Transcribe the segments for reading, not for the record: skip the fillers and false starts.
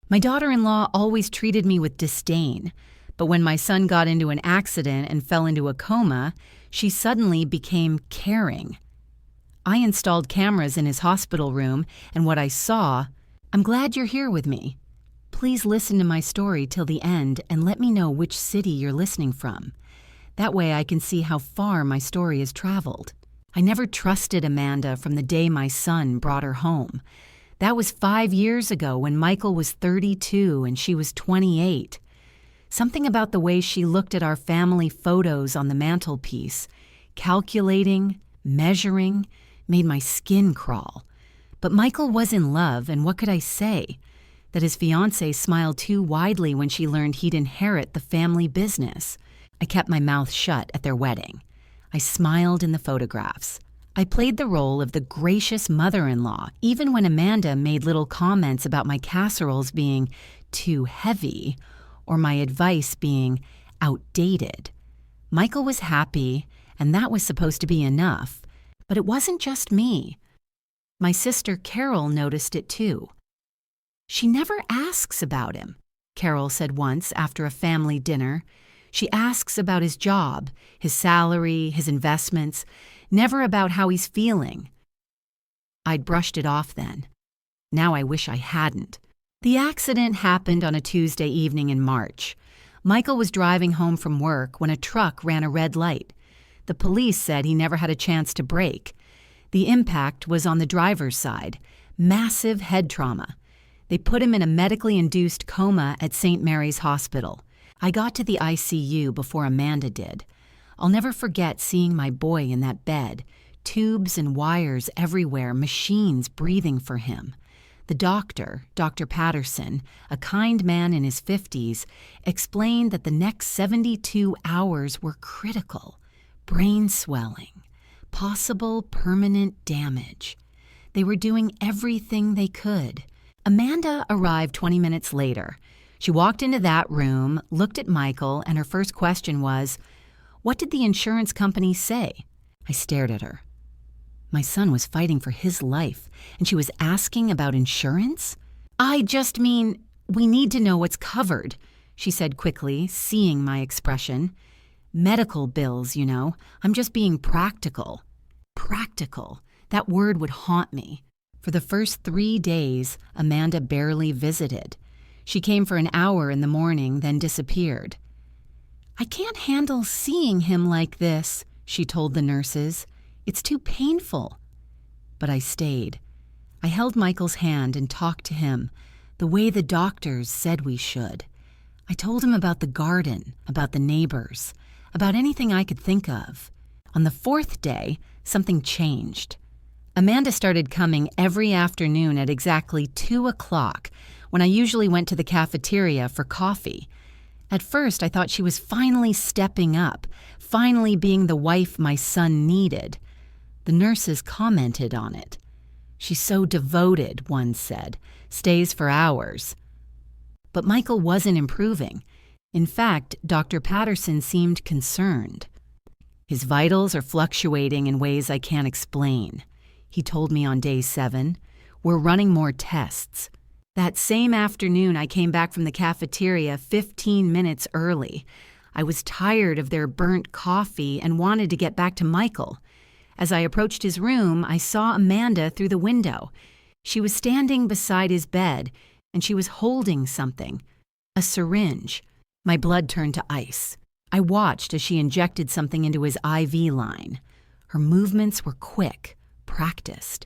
My daughter-in-law always treated me with disdain, but when my son got into an accident and fell into a coma, she suddenly became caring. I installed cameras in his hospital room, and what I saw, I'm glad you're here with me. Please listen to my story till the end and let me know which city you're listening from. That way I can see how far my story has traveled. I never trusted Amanda from the day my son brought her home. That was 5 years ago when Michael was 32 and she was 28. Something about the way she looked at our family photos on the mantelpiece, calculating, measuring, made my skin crawl. But Michael was in love, and what could I say? That his fiancée smiled too widely when she learned he'd inherit the family business. I kept my mouth shut at their wedding. I smiled in the photographs. I played the role of the gracious mother-in-law, even when Amanda made little comments about my casseroles being too heavy or my advice being outdated. Michael was happy, and that was supposed to be enough. But it wasn't just me. My sister Carol noticed it too. "She never asks about him," Carol said once after a family dinner. "She asks about his job, his salary, his investments, never about how he's feeling." I'd brushed it off then. Now I wish I hadn't. The accident happened on a Tuesday evening in March. Michael was driving home from work when a truck ran a red light. The police said he never had a chance to brake. The impact was on the driver's side, massive head trauma. They put him in a medically induced coma at St. Mary's Hospital. I got to the ICU before Amanda did. I'll never forget seeing my boy in that bed, tubes and wires everywhere, machines breathing for him. The doctor, Dr. Patterson, a kind man in his 50s, explained that the next 72 hours were critical. Brain swelling, possible permanent damage. They were doing everything they could. Amanda arrived 20 minutes later. She walked into that room, looked at Michael, and her first question was, "What did the insurance company say?" I stared at her. My son was fighting for his life, and she was asking about insurance? "I just mean, we need to know what's covered," she said quickly, seeing my expression. "Medical bills, you know. I'm just being practical." Practical. That word would haunt me. For the first 3 days, Amanda barely visited. She came for an hour in the morning, then disappeared. "I can't handle seeing him like this," she told the nurses. "It's too painful." But I stayed. I held Michael's hand and talked to him, the way the doctors said we should. I told him about the garden, about the neighbors, about anything I could think of. On the 4th day, something changed. Amanda started coming every afternoon at exactly 2 o'clock, when I usually went to the cafeteria for coffee. At first, I thought she was finally stepping up, finally being the wife my son needed. The nurses commented on it. "She's so devoted," one said, "stays for hours." But Michael wasn't improving. In fact, Dr. Patterson seemed concerned. "His vitals are fluctuating in ways I can't explain," he told me on day 7. "We're running more tests." That same afternoon, I came back from the cafeteria 15 minutes early. I was tired of their burnt coffee and wanted to get back to Michael. As I approached his room, I saw Amanda through the window. She was standing beside his bed, and she was holding something, a syringe. My blood turned to ice. I watched as she injected something into his IV line. Her movements were quick, practiced.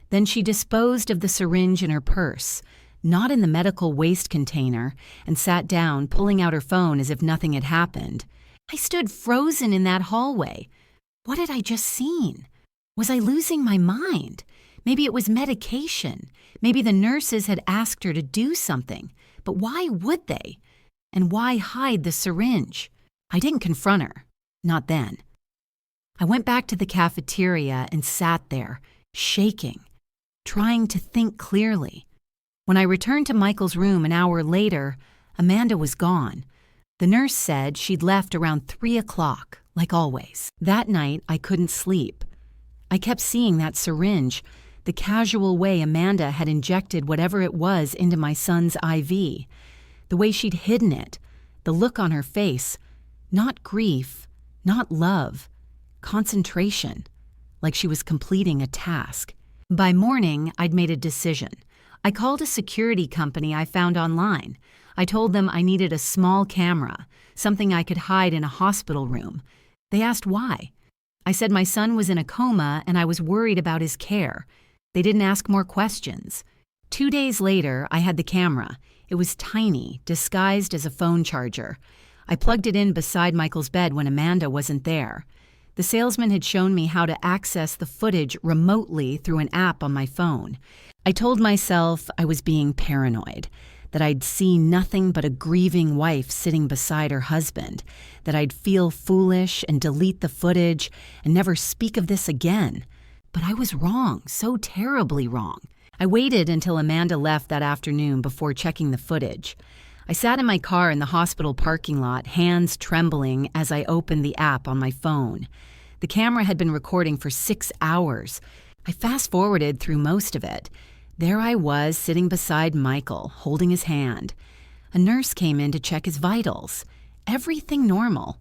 Then she disposed of the syringe in her purse, not in the medical waste container, and sat down, pulling out her phone as if nothing had happened. I stood frozen in that hallway. What had I just seen? Was I losing my mind? Maybe it was medication. Maybe the nurses had asked her to do something. But why would they? And why hide the syringe? I didn't confront her. Not then. I went back to the cafeteria and sat there, shaking, trying to think clearly. When I returned to Michael's room an hour later, Amanda was gone. The nurse said she'd left around 3 o'clock, like always. That night, I couldn't sleep. I kept seeing that syringe, the casual way Amanda had injected whatever it was into my son's IV, the way she'd hidden it, the look on her face, not grief, not love, concentration, like she was completing a task. By morning, I'd made a decision. I called a security company I found online. I told them I needed a small camera, something I could hide in a hospital room. They asked why. I said my son was in a coma and I was worried about his care. They didn't ask more questions. 2 days later, I had the camera. It was tiny, disguised as a phone charger. I plugged it in beside Michael's bed when Amanda wasn't there. The salesman had shown me how to access the footage remotely through an app on my phone. I told myself I was being paranoid, that I'd see nothing but a grieving wife sitting beside her husband, that I'd feel foolish and delete the footage and never speak of this again. But I was wrong, so terribly wrong. I waited until Amanda left that afternoon before checking the footage. I sat in my car in the hospital parking lot, hands trembling as I opened the app on my phone. The camera had been recording for 6 hours. I fast-forwarded through most of it. There I was, sitting beside Michael, holding his hand. A nurse came in to check his vitals. Everything normal.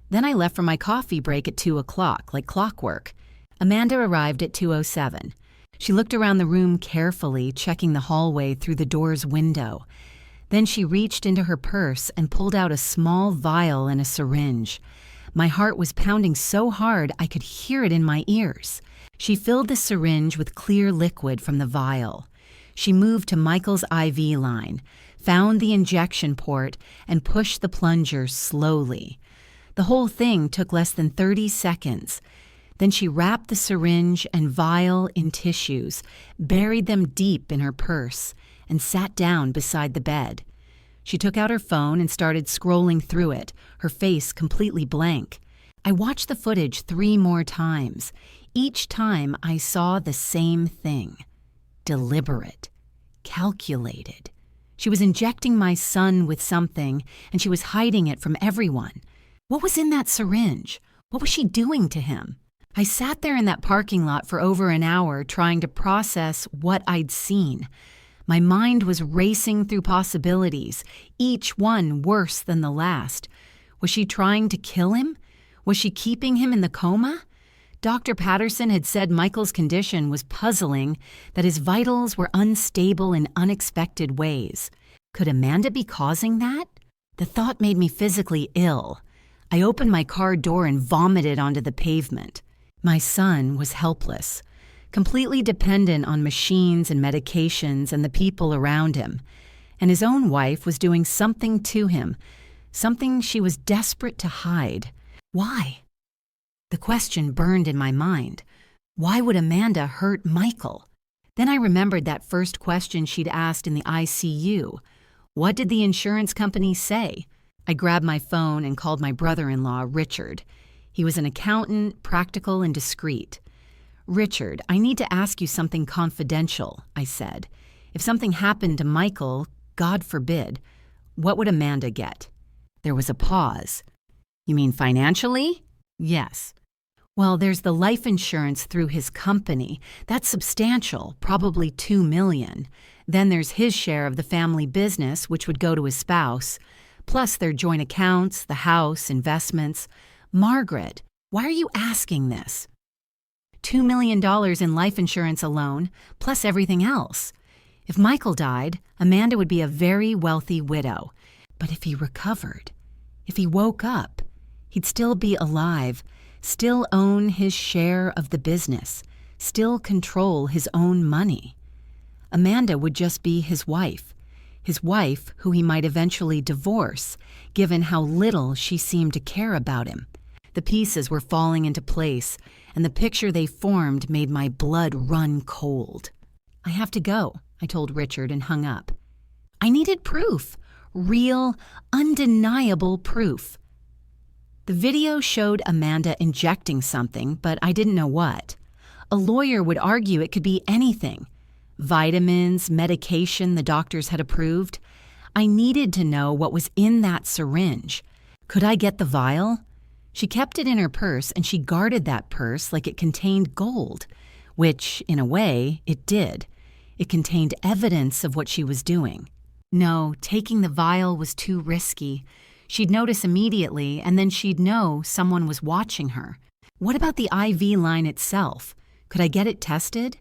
Then I left for my coffee break at 2 o'clock, like clockwork. Amanda arrived at 2:07. She looked around the room carefully, checking the hallway through the door's window. Then she reached into her purse and pulled out a small vial and a syringe. My heart was pounding so hard I could hear it in my ears. She filled the syringe with clear liquid from the vial. She moved to Michael's IV line, found the injection port, and pushed the plunger slowly. The whole thing took less than 30 seconds. Then she wrapped the syringe and vial in tissues, buried them deep in her purse, and sat down beside the bed. She took out her phone and started scrolling through it, her face completely blank. I watched the footage 3 more times. Each time I saw the same thing. Deliberate. Calculated. She was injecting my son with something, and she was hiding it from everyone. What was in that syringe? What was she doing to him? I sat there in that parking lot for over an hour trying to process what I'd seen. My mind was racing through possibilities, each one worse than the last. Was she trying to kill him? Was she keeping him in the coma? Dr. Patterson had said Michael's condition was puzzling, that his vitals were unstable in unexpected ways. Could Amanda be causing that? The thought made me physically ill. I opened my car door and vomited onto the pavement. My son was helpless, completely dependent on machines and medications and the people around him. And his own wife was doing something to him, something she was desperate to hide. Why? The question burned in my mind. Why would Amanda hurt Michael? Then I remembered that first question she'd asked in the ICU. What did the insurance company say? I grabbed my phone and called my brother-in-law, Richard. He was an accountant, practical and discreet. "Richard, I need to ask you something confidential," I said. "If something happened to Michael, God forbid, what would Amanda get?" There was a pause. "You mean financially?" "Yes." "Well, there's the life insurance through his company. That's substantial, probably $2 million. Then there's his share of the family business, which would go to his spouse. Plus their joint accounts, the house, investments. Margaret, why are you asking this?" $2 million in life insurance alone, plus everything else. If Michael died, Amanda would be a very wealthy widow. But if he recovered, if he woke up, he'd still be alive, still own his share of the business, still control his own money. Amanda would just be his wife who he might eventually divorce, given how little she seemed to care about him. The pieces were falling into place, and the picture they formed made my blood run cold. "I have to go," I told Richard and hung up. I needed proof. Real, undeniable proof. The video showed Amanda injecting something, but I didn't know what. A lawyer would argue it could be anything. Vitamins, medication the doctors had approved. I needed to know what was in that syringe. Could I get the vial? She kept it in her purse, and she guarded that purse like it contained gold. which, in a way, it did. It contained evidence of what she was doing. No, taking the vial was too risky. She'd notice immediately, and then she'd know someone was watching her. What about the IV line itself? Could I get it tested?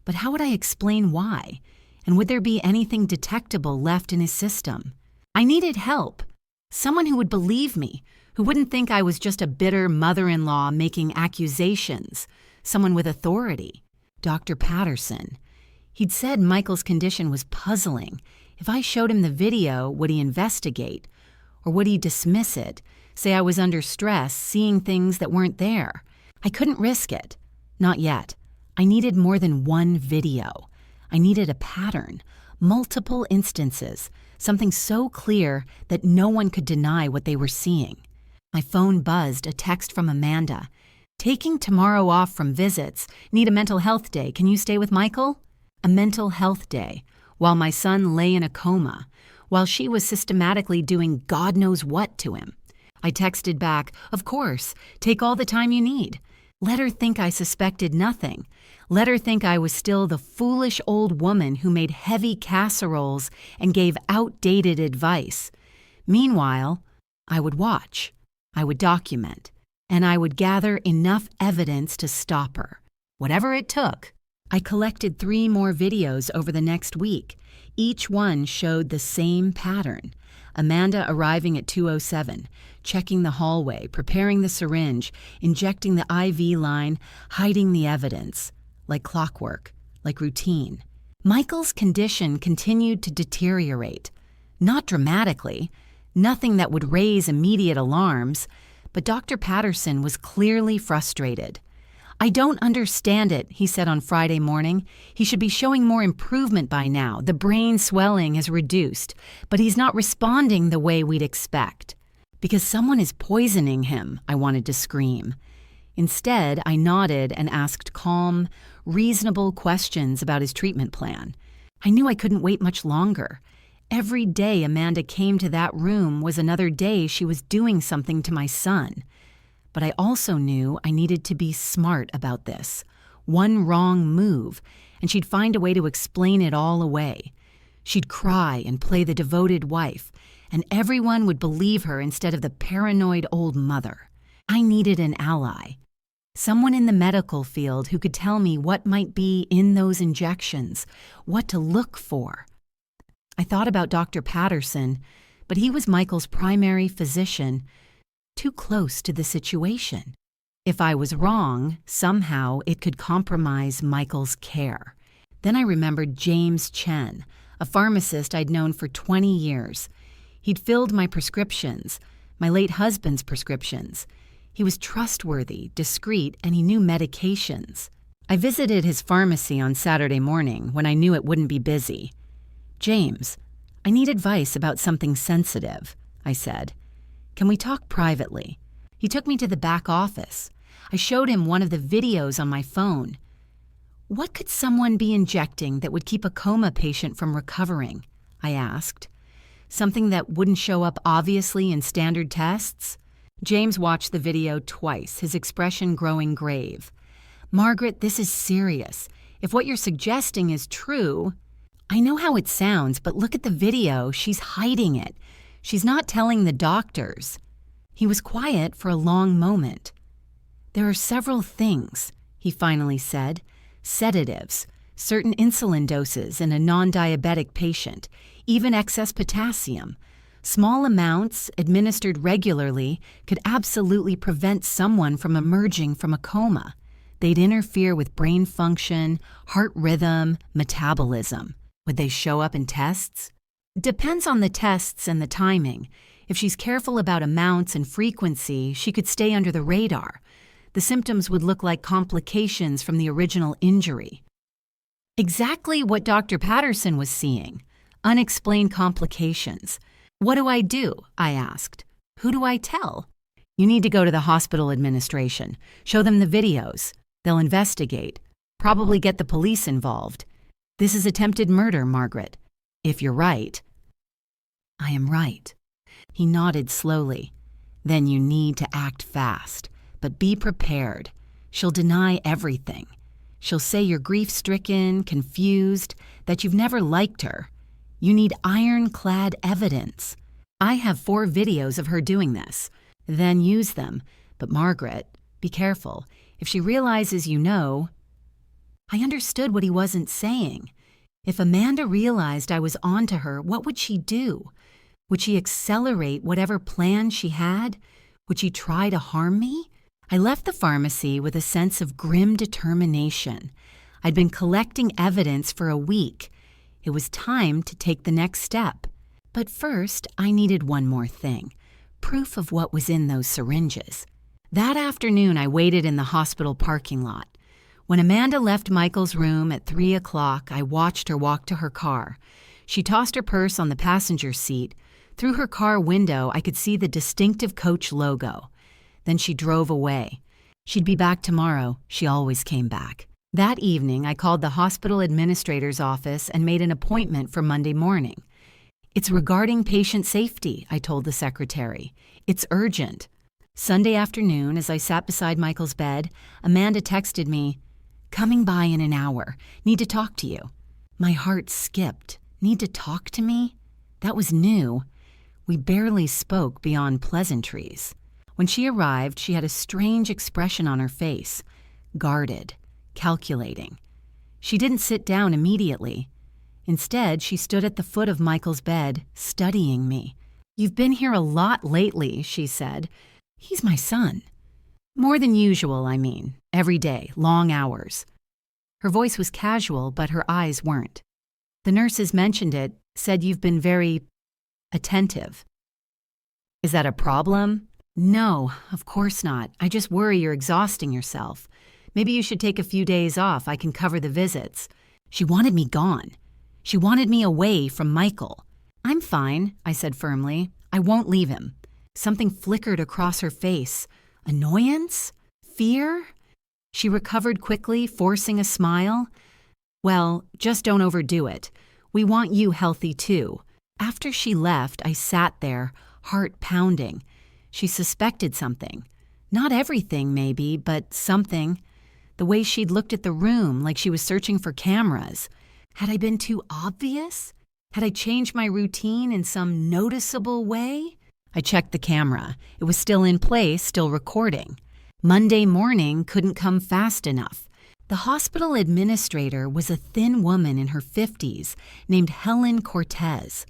But how would I explain why? And would there be anything detectable left in his system? I needed help. Someone who would believe me, who wouldn't think I was just a bitter mother-in-law making accusations. Someone with authority. Dr. Patterson. He'd said Michael's condition was puzzling. If I showed him the video, would he investigate? Or would he dismiss it, say I was under stress, seeing things that weren't there? I couldn't risk it. Not yet. I needed more than one video. I needed a pattern, multiple instances, something so clear that no one could deny what they were seeing. My phone buzzed, a text from Amanda. Taking tomorrow off from visits. Need a mental health day. Can you stay with Michael? A mental health day, while my son lay in a coma, while she was systematically doing God knows what to him. I texted back, of course, take all the time you need. Let her think I suspected nothing. Let her think I was still the foolish old woman who made heavy casseroles and gave outdated advice. Meanwhile, I would watch, I would document, and I would gather enough evidence to stop her, whatever it took. I collected 3 more videos over the next week. Each one showed the same pattern. Amanda arriving at 2:07, checking the hallway, preparing the syringe, injecting the IV line, hiding the evidence. Like clockwork, like routine. Michael's condition continued to deteriorate. Not dramatically, nothing that would raise immediate alarms, but Dr. Patterson was clearly frustrated. I don't understand it, he said on Friday morning. He should be showing more improvement by now. The brain swelling has reduced, but he's not responding the way we'd expect. Because someone is poisoning him, I wanted to scream. Instead, I nodded and asked calm, reasonable questions about his treatment plan. I knew I couldn't wait much longer. Every day Amanda came to that room was another day she was doing something to my son. But I also knew I needed to be smart about this. One wrong move, and she'd find a way to explain it all away. She'd cry and play the devoted wife, and everyone would believe her instead of the paranoid old mother. I needed an ally. Someone in the medical field who could tell me what might be in those injections, what to look for. I thought about Dr. Patterson, but he was Michael's primary physician, too close to the situation. If I was wrong, somehow it could compromise Michael's care. Then I remembered James Chen, a pharmacist I'd known for 20 years. He'd filled my prescriptions, my late husband's prescriptions. He was trustworthy, discreet, and he knew medications. I visited his pharmacy on Saturday morning when I knew it wouldn't be busy. James, I need advice about something sensitive, I said. Can we talk privately? He took me to the back office. I showed him one of the videos on my phone. What could someone be injecting that would keep a coma patient from recovering? I asked. Something that wouldn't show up obviously in standard tests? James watched the video twice, his expression growing grave. Margaret, this is serious. If what you're suggesting is true, I know how it sounds, but look at the video. She's hiding it. She's not telling the doctors. He was quiet for a long moment. There are several things, he finally said. Sedatives, certain insulin doses in a non-diabetic patient, even excess potassium. Small amounts, administered regularly, could absolutely prevent someone from emerging from a coma. They'd interfere with brain function, heart rhythm, metabolism. Would they show up in tests? Depends on the tests and the timing. If she's careful about amounts and frequency, she could stay under the radar. The symptoms would look like complications from the original injury. Exactly what Dr. Patterson was seeing. Unexplained complications. What do? I asked. Who do I tell? You need to go to the hospital administration. Show them the videos. They'll investigate. Probably get the police involved. This is attempted murder, Margaret. If you're right. I am right. He nodded slowly. Then you need to act fast, but be prepared. She'll deny everything. She'll say you're grief-stricken, confused, that you've never liked her. You need ironclad evidence. I have 4 videos of her doing this. Then use them. But Margaret, be careful. If she realizes you know—" I understood what he wasn't saying. If Amanda realized I was onto her, what would she do? Would she accelerate whatever plan she had? Would she try to harm me? I left the pharmacy with a sense of grim determination. I'd been collecting evidence for a week. It was time to take the next step. But first, I needed one more thing: proof of what was in those syringes. That afternoon, I waited in the hospital parking lot. When Amanda left Michael's room at 3 o'clock, I watched her walk to her car. She tossed her purse on the passenger seat. Through her car window, I could see the distinctive Coach logo. Then she drove away. She'd be back tomorrow. She always came back. That evening, I called the hospital administrator's office and made an appointment for Monday morning. "It's regarding patient safety," I told the secretary. "It's urgent." Sunday afternoon, as I sat beside Michael's bed, Amanda texted me, "Coming by in an hour. Need to talk to you." My heart skipped. Need to talk to me? That was new. We barely spoke beyond pleasantries. When she arrived, she had a strange expression on her face, guarded, calculating. She didn't sit down immediately. Instead, she stood at the foot of Michael's bed, studying me. "You've been here a lot lately," she said. "He's my son." "More than usual, I mean. Every day, long hours." Her voice was casual, but her eyes weren't. "The nurses mentioned it, said you've been very attentive." "Is that a problem?" "No, of course not. I just worry you're exhausting yourself. Maybe you should take a few days off. I can cover the visits." She wanted me gone. She wanted me away from Michael. "I'm fine," I said firmly. "I won't leave him." Something flickered across her face. Annoyance? Fear? She recovered quickly, forcing a smile. "Well, just don't overdo it. We want you healthy too." After she left, I sat there, heart pounding. She suspected something. Not everything, maybe, but something. The way she'd looked at the room, like she was searching for cameras. Had I been too obvious? Had I changed my routine in some noticeable way? I checked the camera. It was still in place, still recording. Monday morning couldn't come fast enough. The hospital administrator was a thin woman in her 50s named Helen Cortez.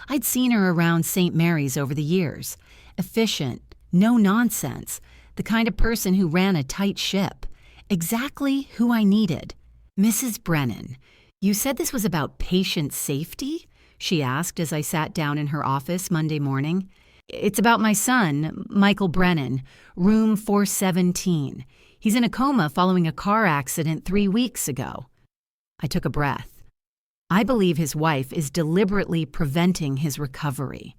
I'd seen her around St. Mary's over the years. Efficient, no nonsense, the kind of person who ran a tight ship. Exactly who I needed. "Mrs. Brennan, you said this was about patient safety?" she asked as I sat down in her office Monday morning. "It's about my son, Michael Brennan, room 417. He's in a coma following a car accident 3 weeks ago." I took a breath. I believe his wife is deliberately preventing his recovery.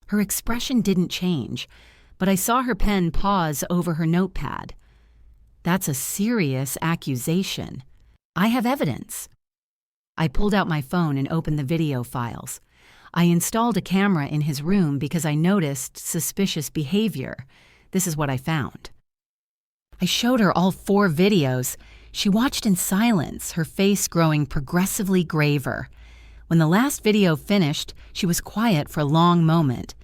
Her expression didn't change, but I saw her pen pause over her notepad. That's a serious accusation. I have evidence. I pulled out my phone and opened the video files. I installed a camera in his room because I noticed suspicious behavior. This is what I found. I showed her all 4 videos. She watched in silence, her face growing progressively graver. When the last video finished, she was quiet for a long moment.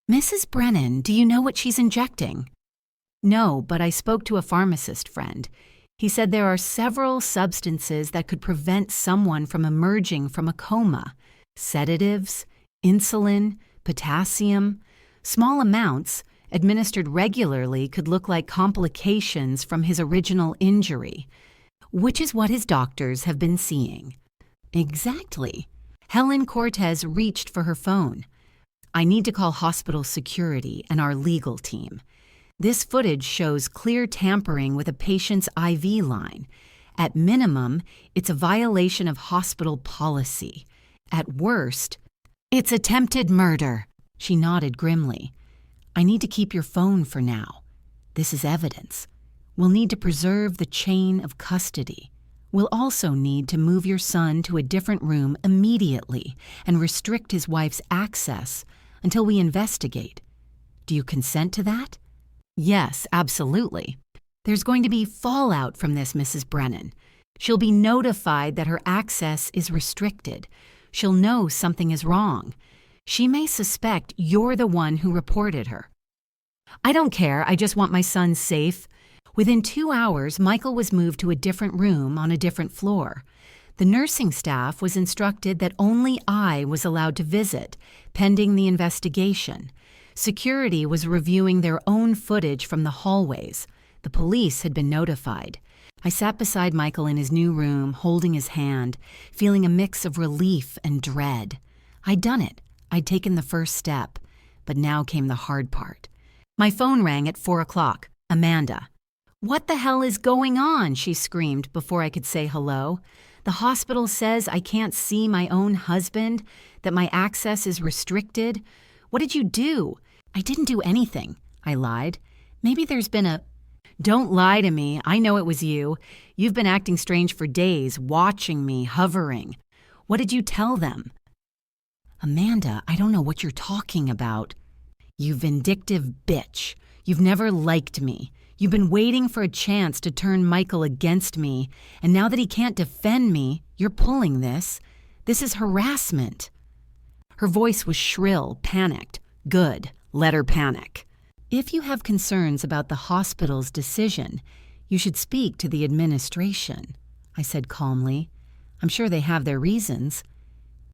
"Mrs. Brennan, do you know what she's injecting?" "No, but I spoke to a pharmacist friend. He said there are several substances that could prevent someone from emerging from a coma. Sedatives, insulin, potassium. Small amounts, administered regularly, could look like complications from his original injury, which is what his doctors have been seeing." Exactly. Helen Cortez reached for her phone. "I need to call hospital security and our legal team. This footage shows clear tampering with a patient's IV line. At minimum, it's a violation of hospital policy. At worst, it's attempted murder." She nodded grimly. "I need to keep your phone for now. This is evidence. We'll need to preserve the chain of custody. We'll also need to move your son to a different room immediately and restrict his wife's access until we investigate. Do you consent to that?" "Yes, absolutely. There's going to be fallout from this, Mrs. Brennan. She'll be notified that her access is restricted. She'll know something is wrong. She may suspect you're the one who reported her. I don't care, I just want my son safe. Within 2 hours, Michael was moved to a different room on a different floor. The nursing staff was instructed that only I was allowed to visit, pending the investigation. Security was reviewing their own footage from the hallways. The police had been notified. I sat beside Michael in his new room, holding his hand, feeling a mix of relief and dread. I'd done it. I'd taken the first step. But now came the hard part. My phone rang at 4 o'clock. Amanda. "What the hell is going on?" she screamed before I could say hello. "The hospital says I can't see my own husband, that my access is restricted. What did you do?" "I didn't do anything," I lied. "Maybe there's been a—" "Don't lie to me. I know it was you. You've been acting strange for days, watching me, hovering. What did you tell them?" "Amanda, I don't know what you're talking about." "You vindictive bitch. You've never liked me. You've been waiting for a chance to turn Michael against me, and now that he can't defend me, you're pulling this. This is harassment." Her voice was shrill, panicked. Good. Let her panic. "If you have concerns about the hospital's decision, you should speak to the administration," I said calmly. "I'm sure they have their reasons."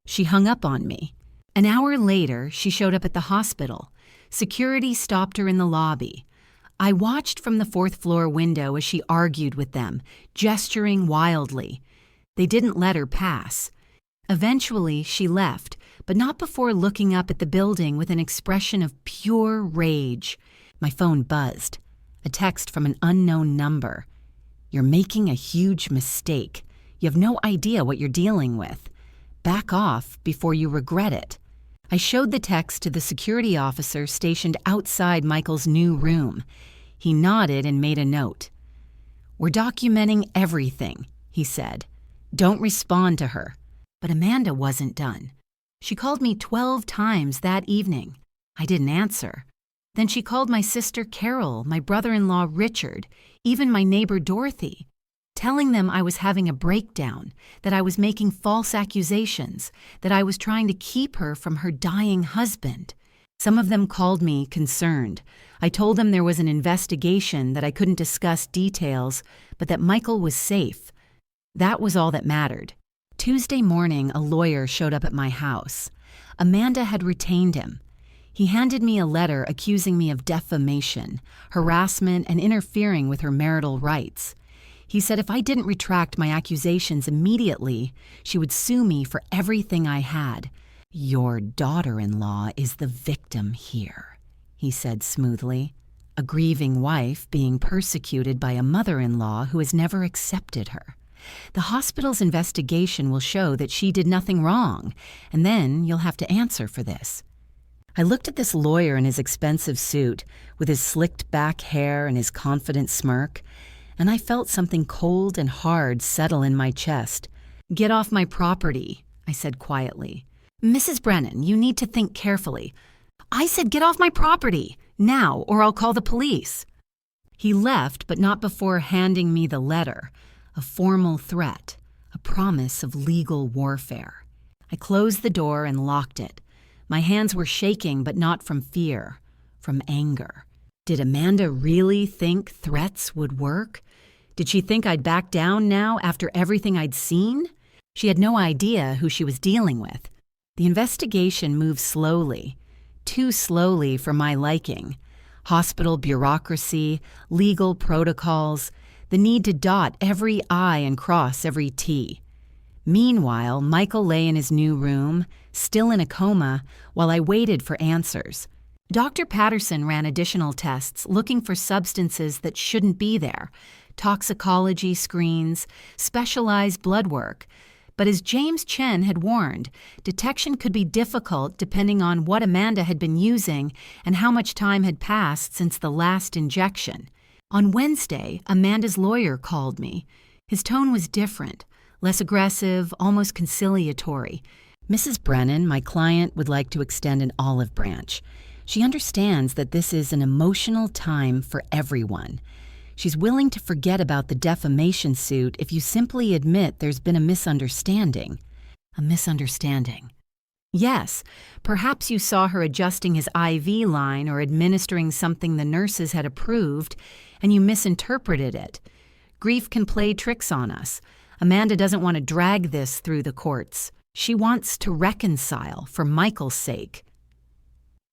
She hung up on me. An hour later, she showed up at the hospital. Security stopped her in the lobby. I watched from the 4th floor window as she argued with them, gesturing wildly. They didn't let her pass. Eventually, she left, but not before looking up at the building with an expression of pure rage. My phone buzzed. A text from an unknown number. "You're making a huge mistake. You have no idea what you're dealing with. Back off before you regret it." I showed the text to the security officer stationed outside Michael's new room. He nodded and made a note. "We're documenting everything," he said. "Don't respond to her." But Amanda wasn't done. She called me 12 times that evening. I didn't answer. Then she called my sister Carol, my brother-in-law Richard, even my neighbor Dorothy, telling them I was having a breakdown, that I was making false accusations, that I was trying to keep her from her dying husband. Some of them called me concerned. I told them there was an investigation, that I couldn't discuss details, but that Michael was safe. That was all that mattered. Tuesday morning, a lawyer showed up at my house. Amanda had retained him. He handed me a letter accusing me of defamation, harassment, and interfering with her marital rights. He said if I didn't retract my accusations immediately, she would sue me for everything I had. "Your daughter-in-law is the victim here," he said smoothly. "A grieving wife being persecuted by a mother-in-law who has never accepted her. The hospital's investigation will show that she did nothing wrong, and then you'll have to answer for this." I looked at this lawyer in his expensive suit, with his slicked back hair and his confident smirk, and I felt something cold and hard settle in my chest. "Get off my property," I said quietly. "Mrs. Brennan, you need to think carefully." "I said get off my property, now, or I'll call the police." He left, but not before handing me the letter, a formal threat, a promise of legal warfare. I closed the door and locked it. My hands were shaking, but not from fear, from anger. Did Amanda really think threats would work? Did she think I'd back down now after everything I'd seen? She had no idea who she was dealing with. The investigation moved slowly, too slowly for my liking. Hospital bureaucracy, legal protocols, the need to dot every I and cross every T. Meanwhile, Michael lay in his new room, still in a coma, while I waited for answers. Dr. Patterson ran additional tests looking for substances that shouldn't be there, toxicology screens, specialized blood work. But as James Chen had warned, detection could be difficult depending on what Amanda had been using and how much time had passed since the last injection. On Wednesday, Amanda's lawyer called me. His tone was different, less aggressive, almost conciliatory. "Mrs. Brennan, my client would like to extend an olive branch. She understands that this is an emotional time for everyone. She's willing to forget about the defamation suit if you simply admit there's been a misunderstanding. A misunderstanding. Yes, perhaps you saw her adjusting his IV line or administering something the nurses had approved, and you misinterpreted it. Grief can play tricks on us. Amanda doesn't want to drag this through the courts. She wants to reconcile for Michael's sake.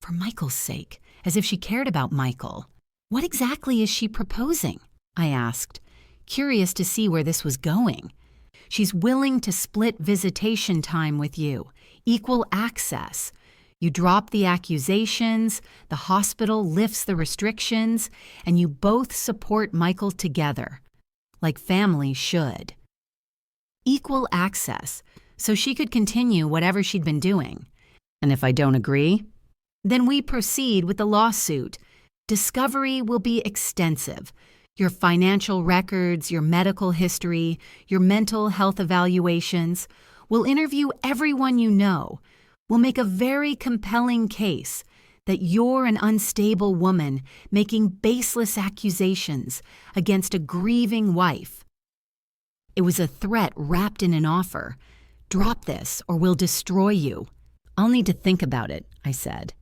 For Michael's sake, as if she cared about Michael. What exactly is she proposing? I asked, curious to see where this was going. She's willing to split visitation time with you, equal access. You drop the accusations, the hospital lifts the restrictions, and you both support Michael together, like families should. Equal access, so she could continue whatever she'd been doing. And if I don't agree, then we proceed with the lawsuit. Discovery will be extensive. Your financial records, your medical history, your mental health evaluations. We'll interview everyone you know. We'll make a very compelling case that you're an unstable woman making baseless accusations against a grieving wife. It was a threat wrapped in an offer. Drop this or we'll destroy you. I'll need to think about it, I said.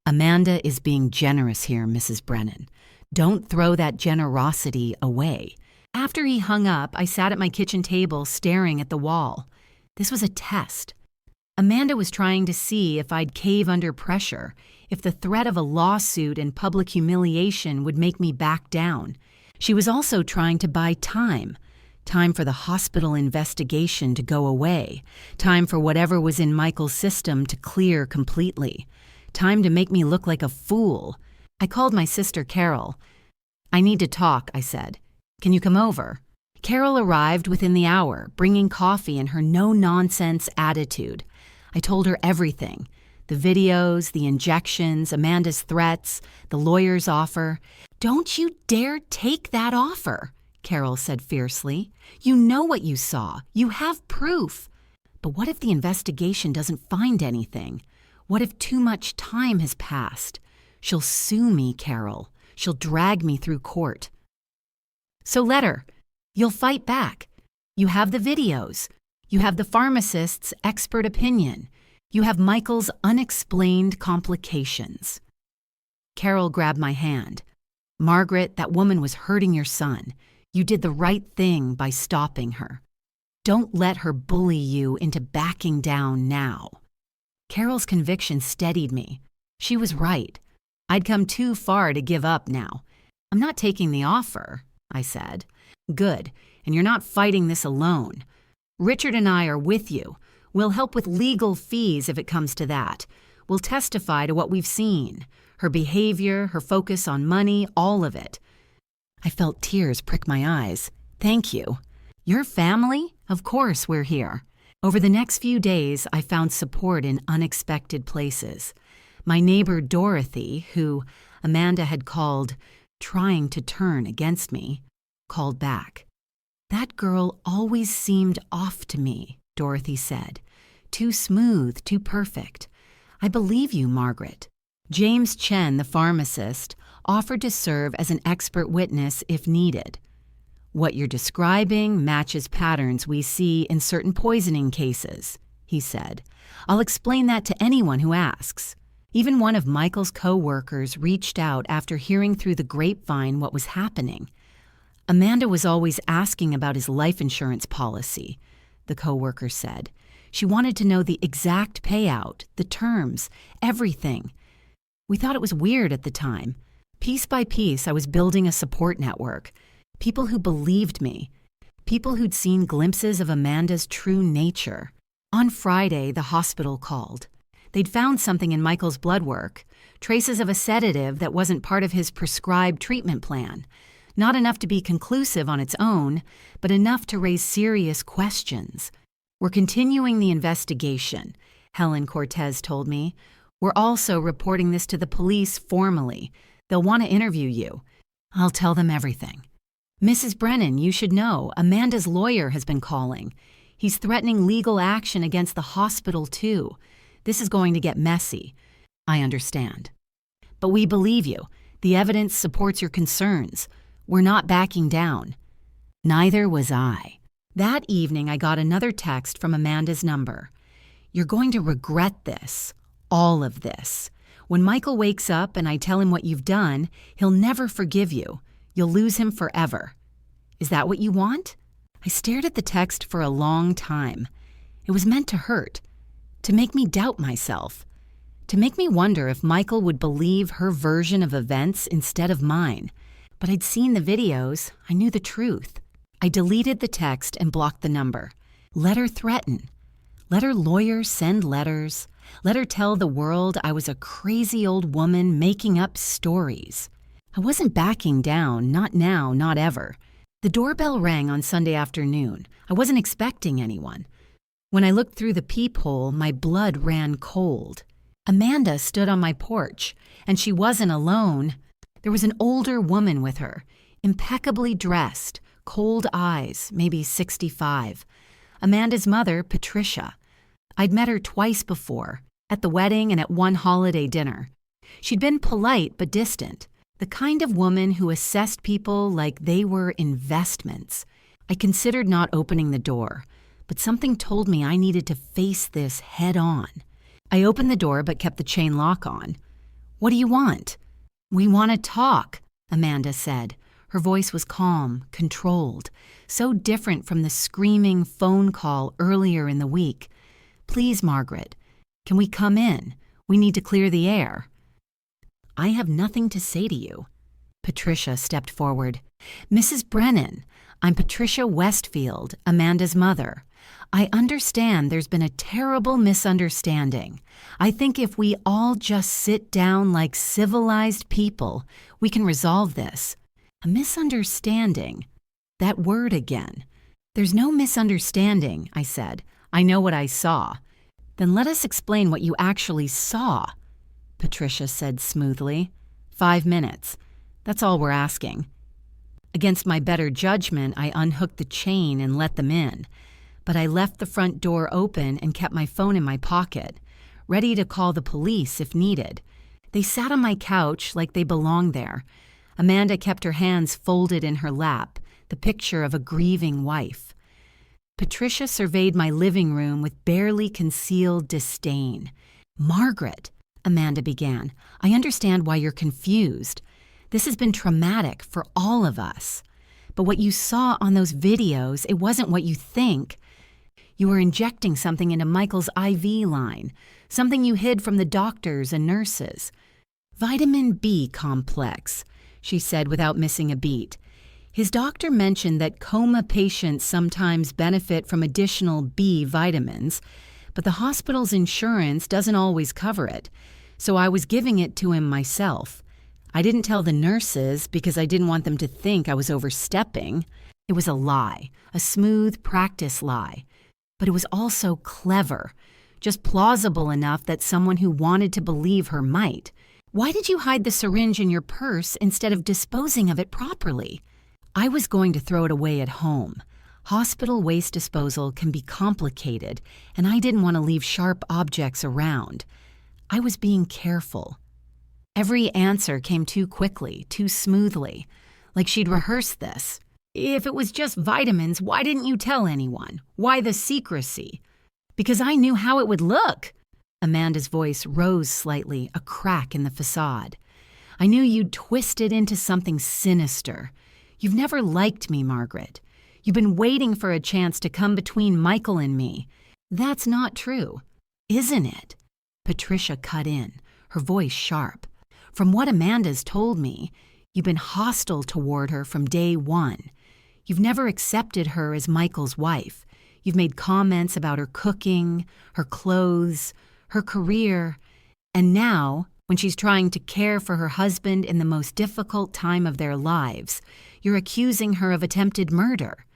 Amanda is being generous here, Mrs. Brennan. Don't throw that generosity away. After he hung up, I sat at my kitchen table staring at the wall. This was a test. Amanda was trying to see if I'd cave under pressure, if the threat of a lawsuit and public humiliation would make me back down. She was also trying to buy time. Time for the hospital investigation to go away. Time for whatever was in Michael's system to clear completely. Time to make me look like a fool. I called my sister Carol. I need to talk, I said. Can you come over? Carol arrived within the hour, bringing coffee and her no-nonsense attitude. I told her everything. The videos, the injections, Amanda's threats, the lawyer's offer. Don't you dare take that offer, Carol said fiercely. You know what you saw. You have proof. But what if the investigation doesn't find anything? What if too much time has passed? She'll sue me, Carol. She'll drag me through court. So let her. You'll fight back. You have the videos. You have the pharmacist's expert opinion. You have Michael's unexplained complications. Carol grabbed my hand. Margaret, that woman was hurting your son. You did the right thing by stopping her. Don't let her bully you into backing down now. Carol's conviction steadied me. She was right. I'd come too far to give up now. I'm not taking the offer, I said. Good, and you're not fighting this alone. Richard and I are with you. We'll help with legal fees if it comes to that. We'll testify to what we've seen. Her behavior, her focus on money, all of it. I felt tears prick my eyes. Thank you. Your family? Of course we're here. Over the next few days, I found support in unexpected places. My neighbor Dorothy, who Amanda had called trying to turn against me, called back. That girl always seemed off to me, Dorothy said. Too smooth, too perfect. I believe you, Margaret. James Chen, the pharmacist, offered to serve as an expert witness if needed. What you're describing matches patterns we see in certain poisoning cases, he said. I'll explain that to anyone who asks. Even one of Michael's co-workers reached out after hearing through the grapevine what was happening. Amanda was always asking about his life insurance policy, the co-worker said. She wanted to know the exact payout, the terms, everything. We thought it was weird at the time. Piece by piece, I was building a support network. People who believed me. People who'd seen glimpses of Amanda's true nature. On Friday, the hospital called. They'd found something in Michael's blood work, traces of a sedative that wasn't part of his prescribed treatment plan. Not enough to be conclusive on its own, but enough to raise serious questions. We're continuing the investigation, Helen Cortez told me. We're also reporting this to the police formally. They'll want to interview you. I'll tell them everything. Mrs. Brennan, you should know, Amanda's lawyer has been calling. He's threatening legal action against the hospital, too. This is going to get messy. I understand. But we believe you. The evidence supports your concerns. We're not backing down." Neither was I. That evening, I got another text from Amanda's number. "You're going to regret this. All of this. When Michael wakes up and I tell him what you've done, he'll never forgive you. You'll lose him forever. Is that what you want?" I stared at the text for a long time. It was meant to hurt, to make me doubt myself, to make me wonder if Michael would believe her version of events instead of mine. But I'd seen the videos. I knew the truth. I deleted the text and blocked the number. Let her threaten. Let her lawyer send letters. Let her tell the world I was a crazy old woman making up stories. I wasn't backing down, not now, not ever. The doorbell rang on Sunday afternoon. I wasn't expecting anyone. When I looked through the peephole, my blood ran cold. Amanda stood on my porch, and she wasn't alone. There was an older woman with her, impeccably dressed, cold eyes, maybe 65. Amanda's mother, Patricia. I'd met her twice before, at the wedding and at one holiday dinner. She'd been polite but distant, the kind of woman who assessed people like they were investments. I considered not opening the door, but something told me I needed to face this head on. I opened the door but kept the chain lock on. "What do you want?" "We want to talk," Amanda said. Her voice was calm, controlled, so different from the screaming phone call earlier in the week. "Please, Margaret, can we come in? We need to clear the air." "I have nothing to say to you." Patricia stepped forward. "Mrs. Brennan, I'm Patricia Westfield, Amanda's mother. I understand there's been a terrible misunderstanding. I think if we all just sit down like civilized people, we can resolve this." A misunderstanding. That word again. "There's no misunderstanding," I said. "I know what I saw." "Then let us explain what you actually saw," Patricia said smoothly. 5 minutes. That's all we're asking." Against my better judgment, I unhooked the chain and let them in. But I left the front door open and kept my phone in my pocket, ready to call the police if needed. They sat on my couch like they belonged there. Amanda kept her hands folded in her lap, the picture of a grieving wife. Patricia surveyed my living room with barely concealed disdain. "Margaret," Amanda began, "I understand why you're confused. This has been traumatic for all of us. But what you saw on those videos, it wasn't what you think. You were injecting something into Michael's IV line, something you hid from the doctors and nurses. Vitamin B complex," she said without missing a beat. "His doctor mentioned that coma patients sometimes benefit from additional B vitamins, but the hospital's insurance doesn't always cover it, so I was giving it to him myself. I didn't tell the nurses because I didn't want them to think I was overstepping. It was a lie, a smooth practice lie. But it was also clever, just plausible enough that someone who wanted to believe her might. Why did you hide the syringe in your purse instead of disposing of it properly?" I was going to throw it away at home. Hospital waste disposal can be complicated, and I didn't want to leave sharp objects around. I was being careful. Every answer came too quickly, too smoothly, like she'd rehearsed this. "If it was just vitamins, why didn't you tell anyone? Why the secrecy?" "Because I knew how it would look." Amanda's voice rose slightly, a crack in the facade. "I knew you'd twist it into something sinister. You've never liked me, Margaret. You've been waiting for a chance to come between Michael and me. That's not true, isn't it?" Patricia cut in, her voice sharp. "From what Amanda's told me, you've been hostile toward her from day one. You've never accepted her as Michael's wife. You've made comments about her cooking, her clothes, her career, and now, when she's trying to care for her husband in the most difficult time of their lives, you're accusing her of attempted murder.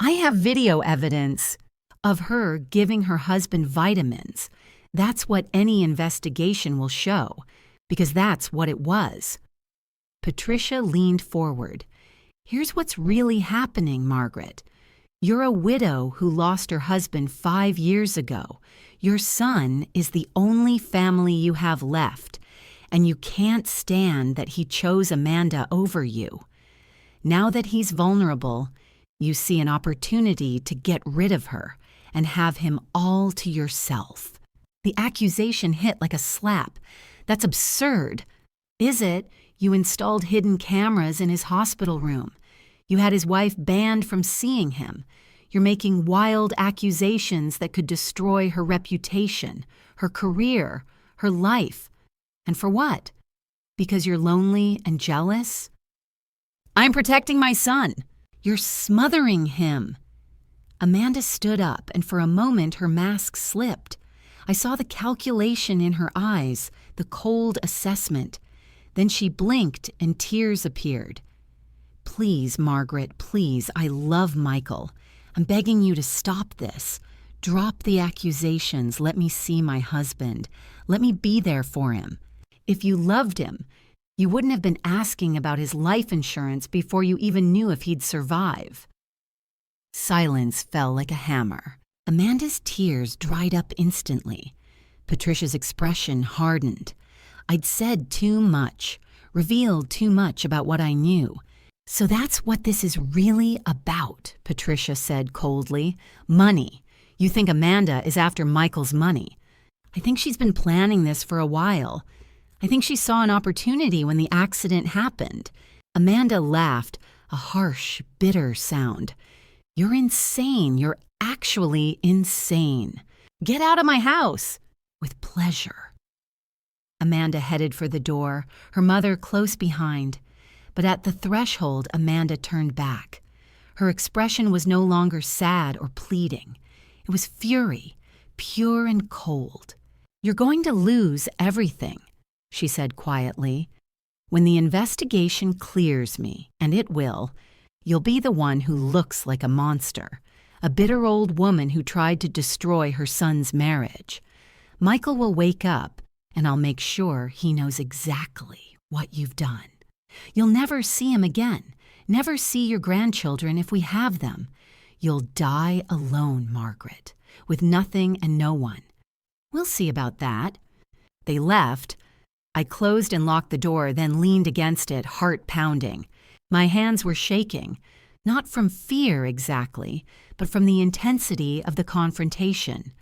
I have video evidence of her giving her husband vitamins. That's what any investigation will show, because that's what it was." Patricia leaned forward. "Here's what's really happening, Margaret. You're a widow who lost her husband 5 years ago. Your son is the only family you have left, and you can't stand that he chose Amanda over you. Now that he's vulnerable, you see an opportunity to get rid of her and have him all to yourself. The accusation hit like a slap. That's absurd. Is it? You installed hidden cameras in his hospital room. You had his wife banned from seeing him. You're making wild accusations that could destroy her reputation, her career, her life. And for what? Because you're lonely and jealous? I'm protecting my son. You're smothering him. Amanda stood up, and for a moment her mask slipped. I saw the calculation in her eyes, the cold assessment. Then she blinked and tears appeared. Please, Margaret, please, I love Michael. I'm begging you to stop this. Drop the accusations. Let me see my husband. Let me be there for him. If you loved him, you wouldn't have been asking about his life insurance before you even knew if he'd survive. Silence fell like a hammer. Amanda's tears dried up instantly. Patricia's expression hardened. I'd said too much, revealed too much about what I knew. So that's what this is really about, Patricia said coldly. Money. You think Amanda is after Michael's money. I think she's been planning this for a while. I think she saw an opportunity when the accident happened. Amanda laughed, a harsh, bitter sound. You're insane. You're actually insane. Get out of my house. With pleasure. Amanda headed for the door, her mother close behind. But at the threshold, Amanda turned back. Her expression was no longer sad or pleading. It was fury, pure and cold. You're going to lose everything, she said quietly. When the investigation clears me, and it will, you'll be the one who looks like a monster, a bitter old woman who tried to destroy her son's marriage. Michael will wake up, and I'll make sure he knows exactly what you've done. You'll never see him again, never see your grandchildren if we have them. You'll die alone, Margaret, with nothing and no one. We'll see about that. They left. I closed and locked the door, then leaned against it, heart pounding. My hands were shaking, not from fear exactly, but from the intensity of the confrontation.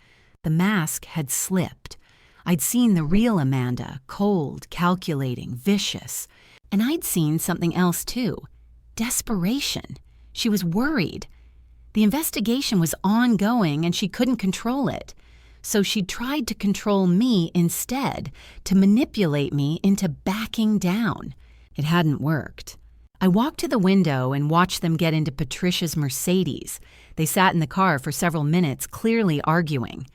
The mask had slipped. I'd seen the real Amanda, cold, calculating, vicious. And I'd seen something else too. Desperation. She was worried. The investigation was ongoing and she couldn't control it. So she tried to control me instead, to manipulate me into backing down. It hadn't worked. I walked to the window and watched them get into Patricia's Mercedes. They sat in the car for several minutes, clearly arguing.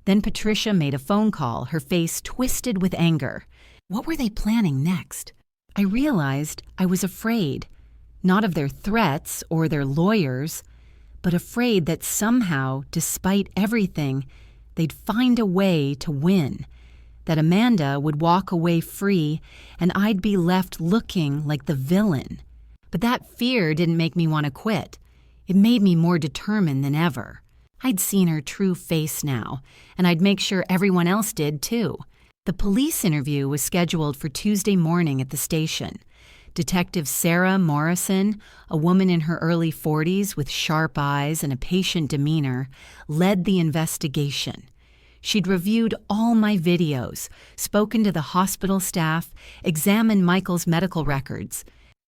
Then Patricia made a phone call, her face twisted with anger. What were they planning next? I realized I was afraid, not of their threats or their lawyers, but afraid that somehow, despite everything, they'd find a way to win, that Amanda would walk away free and I'd be left looking like the villain. But that fear didn't make me want to quit. It made me more determined than ever. I'd seen her true face now, and I'd make sure everyone else did too. The police interview was scheduled for Tuesday morning at the station. Detective Sarah Morrison, a woman in her early 40s with sharp eyes and a patient demeanor, led the investigation. She'd reviewed all my videos, spoken to the hospital staff, examined Michael's medical records.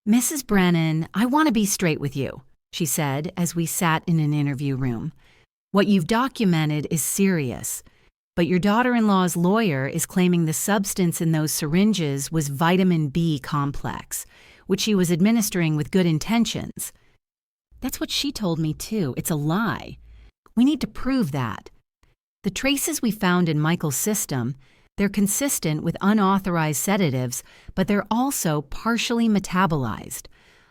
Mrs. Brennan, I want to be straight with you, she said as we sat in an interview room. What you've documented is serious, but your daughter-in-law's lawyer is claiming the substance in those syringes was vitamin B complex, which she was administering with good intentions. That's what she told me too. It's a lie. We need to prove that. The traces we found in Michael's system, they're consistent with unauthorized sedatives, but they're also partially metabolized.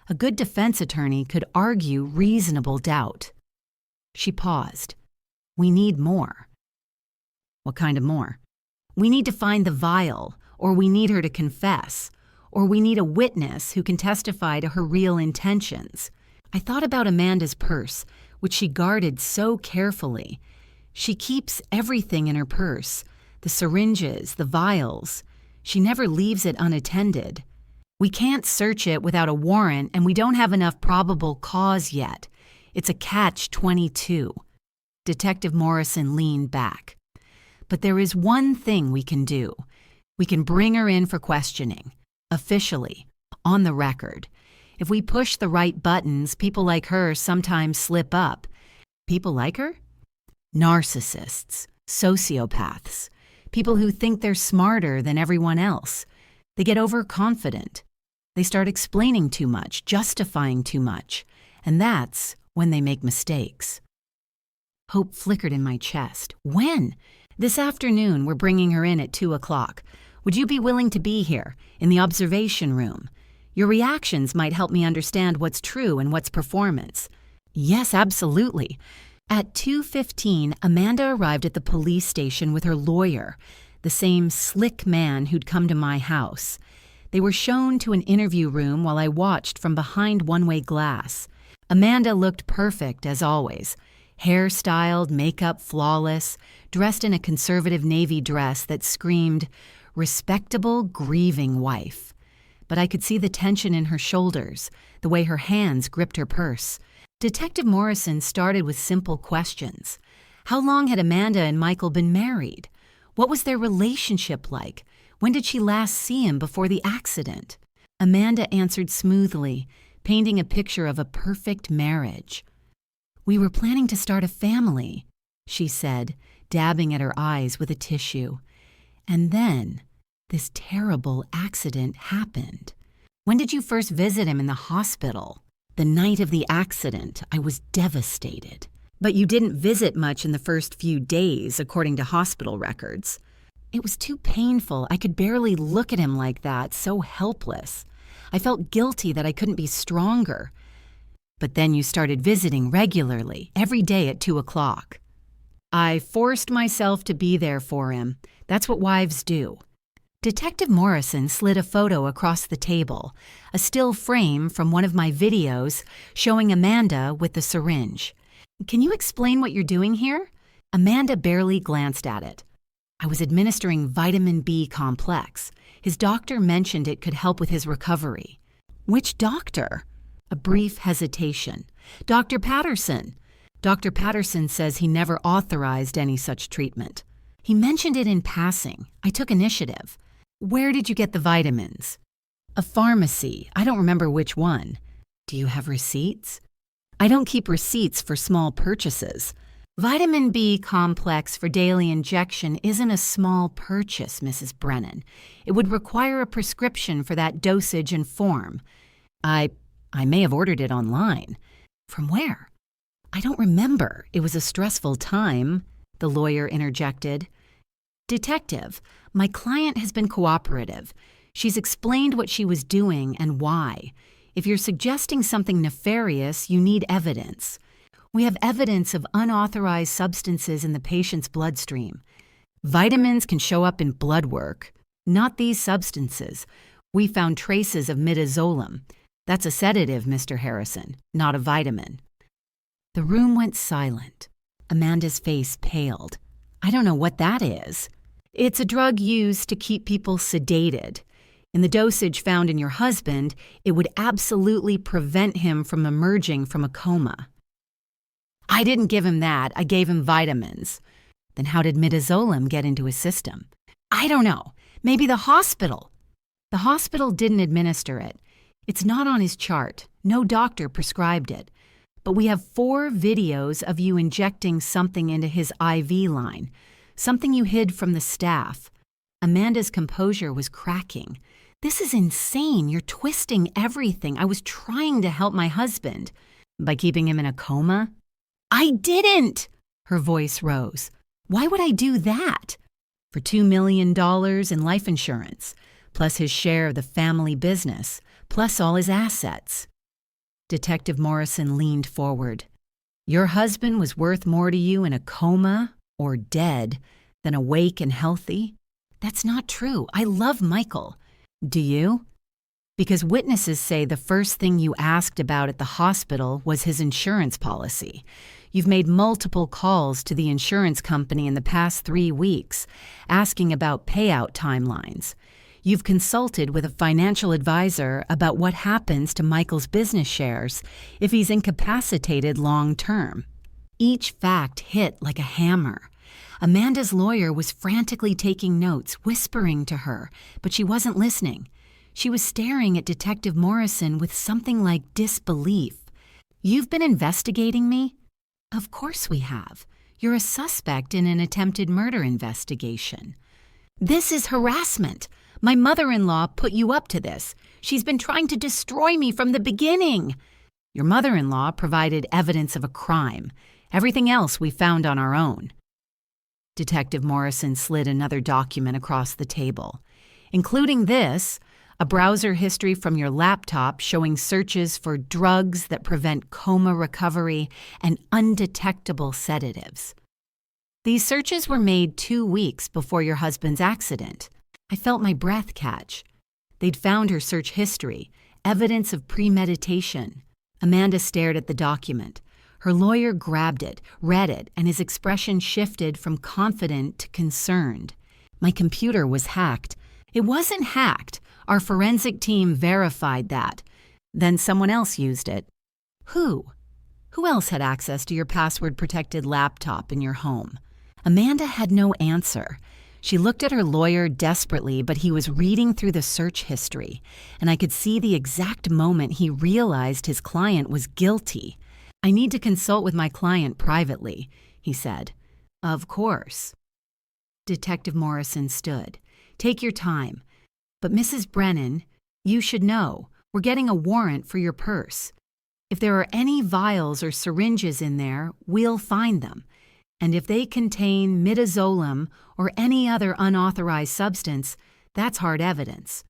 A good defense attorney could argue reasonable doubt. She paused. We need more. What kind of more? We need to find the vial, or we need her to confess, or we need a witness who can testify to her real intentions. I thought about Amanda's purse, which she guarded so carefully. She keeps everything in her purse, the syringes, the vials. She never leaves it unattended. We can't search it without a warrant, and we don't have enough probable cause yet. It's a catch-22. Detective Morrison leaned back. But there is one thing we can do. We can bring her in for questioning, officially, on the record. If we push the right buttons, people like her sometimes slip up. People like her? Narcissists, sociopaths, people who think they're smarter than everyone else. They get overconfident. They start explaining too much, justifying too much, and that's when they make mistakes. Hope flickered in my chest. When? This afternoon, we're bringing her in at 2 o'clock. Would you be willing to be here, in the observation room? Your reactions might help me understand what's true and what's performance. Yes, absolutely. At 2:15, Amanda arrived at the police station with her lawyer, the same slick man who'd come to my house. They were shown to an interview room while I watched from behind one-way glass. Amanda looked perfect, as always. Hair-styled, makeup flawless, dressed in a conservative navy dress that screamed, respectable, grieving wife. But I could see the tension in her shoulders, the way her hands gripped her purse. Detective Morrison started with simple questions. How long had Amanda and Michael been married? What was their relationship like? When did she last see him before the accident? Amanda answered smoothly, painting a picture of a perfect marriage. We were planning to start a family, she said, dabbing at her eyes with a tissue. And then this terrible accident happened. When did you first visit him in the hospital? The night of the accident. I was devastated. But you didn't visit much in the first few days, according to hospital records. It was too painful. I could barely look at him like that, so helpless. I felt guilty that I couldn't be stronger. But then you started visiting regularly, every day at 2 o'clock. I forced myself to be there for him. That's what wives do. Detective Morrison slid a photo across the table, a still frame from one of my videos showing Amanda with the syringe. Can you explain what you're doing here? Amanda barely glanced at it. I was administering vitamin B complex. His doctor mentioned it could help with his recovery. Which doctor? A brief hesitation. Dr. Patterson. Dr. Patterson says he never authorized any such treatment. He mentioned it in passing. I took initiative. Where did you get the vitamins? A pharmacy. I don't remember which one. Do you have receipts? I don't keep receipts for small purchases. Vitamin B complex for daily injection isn't a small purchase, Mrs. Brennan. It would require a prescription for that dosage and form. I may have ordered it online. From where? I don't remember. It was a stressful time, the lawyer interjected. Detective, my client has been cooperative. She's explained what she was doing and why. If you're suggesting something nefarious, you need evidence. We have evidence of unauthorized substances in the patient's bloodstream. Vitamins can show up in blood work. Not these substances. We found traces of midazolam. That's a sedative, Mr. Harrison, not a vitamin. The room went silent. Amanda's face paled. I don't know what that is. It's a drug used to keep people sedated. In the dosage found in your husband, it would absolutely prevent him from emerging from a coma. I didn't give him that. I gave him vitamins. Then how did midazolam get into his system? I don't know. Maybe the hospital. The hospital didn't administer it. It's not on his chart. No doctor prescribed it. But we have 4 videos of you injecting something into his IV line, something you hid from the staff. Amanda's composure was cracking. This is insane. You're twisting everything. I was trying to help my husband. By keeping him in a coma? I didn't! Her voice rose. Why would I do that? For $2 million in life insurance, plus his share of the family business, plus all his assets. Detective Morrison leaned forward. Your husband was worth more to you in a coma or dead than awake and healthy? That's not true. I love Michael. Do you? Because witnesses say the first thing you asked about at the hospital was his insurance policy. You've made multiple calls to the insurance company in the past 3 weeks, asking about payout timelines. You've consulted with a financial advisor about what happens to Michael's business shares if he's incapacitated long term. Each fact hit like a hammer. Amanda's lawyer was frantically taking notes, whispering to her, but she wasn't listening. She was staring at Detective Morrison with something like disbelief. "You've been investigating me?" "Of course we have. You're a suspect in an attempted murder investigation." "This is harassment. My mother-in-law put you up to this. She's been trying to destroy me from the beginning." "Your mother-in-law provided evidence of a crime. Everything else we found on our own." Detective Morrison slid another document across the table, including this, a browser history from your laptop showing searches for drugs that prevent coma recovery and undetectable sedatives. These searches were made 2 weeks before your husband's accident. I felt my breath catch. They'd found her search history, evidence of premeditation. Amanda stared at the document. Her lawyer grabbed it, read it, and his expression shifted from confident to concerned. "My computer was hacked." "It wasn't hacked. Our forensic team verified that. Then someone else used it." "Who? Who else had access to your password-protected laptop in your home?" Amanda had no answer. She looked at her lawyer desperately, but he was reading through the search history, and I could see the exact moment he realized his client was guilty. "I need to consult with my client privately," he said. "Of course." Detective Morrison stood. "Take your time. But Mrs. Brennan, you should know, we're getting a warrant for your purse. If there are any vials or syringes in there, we'll find them. And if they contain midazolam or any other unauthorized substance, that's hard evidence."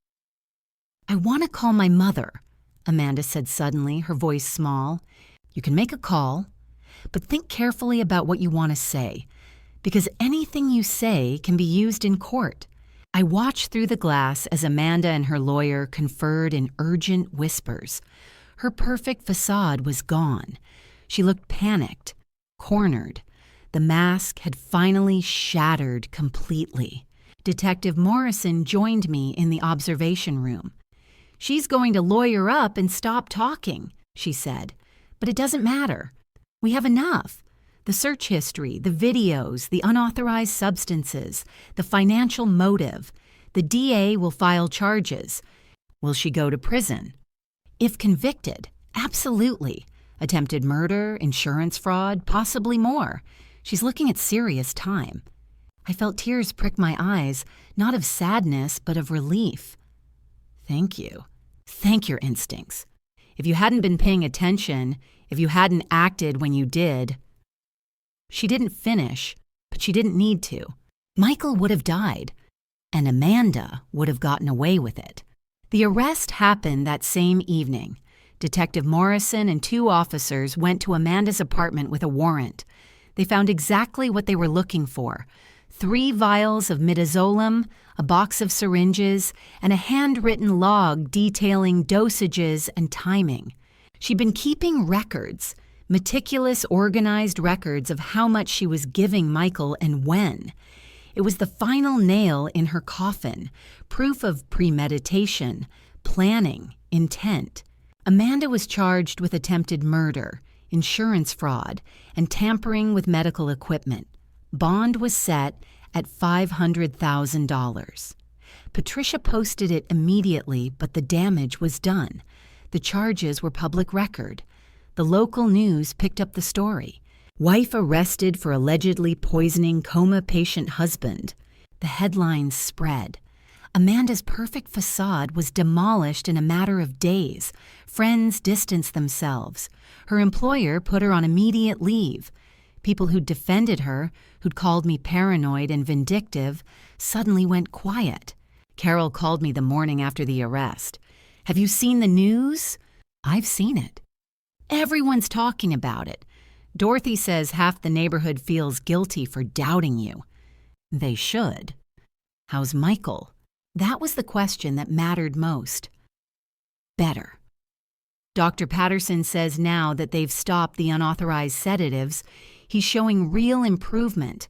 "I want to call my mother," Amanda said suddenly, her voice small. "You can make a call, but think carefully about what you want to say, because anything you say can be used in court." I watched through the glass as Amanda and her lawyer conferred in urgent whispers. Her perfect facade was gone. She looked panicked, cornered. The mask had finally shattered completely. Detective Morrison joined me in the observation room. "She's going to lawyer up and stop talking," she said. "But it doesn't matter. We have enough. The search history, the videos, the unauthorized substances, the financial motive. The DA will file charges. Will she go to prison? If convicted, absolutely. Attempted murder, insurance fraud, possibly more. She's looking at serious time." I felt tears prick my eyes, not of sadness, but of relief. "Thank you. Thank your instincts. If you hadn't been paying attention, if you hadn't acted when you did..." She didn't finish, but she didn't need to. Michael would have died, and Amanda would have gotten away with it. The arrest happened that same evening. Detective Morrison and 2 officers went to Amanda's apartment with a warrant. They found exactly what they were looking for: 3 vials of midazolam, a box of syringes, and a handwritten log detailing dosages and timing. She'd been keeping records. Meticulous, organized records of how much she was giving Michael and when. It was the final nail in her coffin, proof of premeditation, planning, intent. Amanda was charged with attempted murder, insurance fraud, and tampering with medical equipment. Bond was set at $500,000. Patricia posted it immediately, but the damage was done. The charges were public record. The local news picked up the story. "Wife arrested for allegedly poisoning coma patient husband." The headlines spread. Amanda's perfect facade was demolished in a matter of days. Friends distanced themselves. Her employer put her on immediate leave. People who'd defended her, who'd called me paranoid and vindictive, suddenly went quiet. Carol called me the morning after the arrest. "Have you seen the news?" "I've seen it." "Everyone's talking about it. Dorothy says half the neighborhood feels guilty for doubting you." "They should." "How's Michael?" That was the question that mattered most. "Better." Dr. Patterson says now that they've stopped the unauthorized sedatives, he's showing real improvement.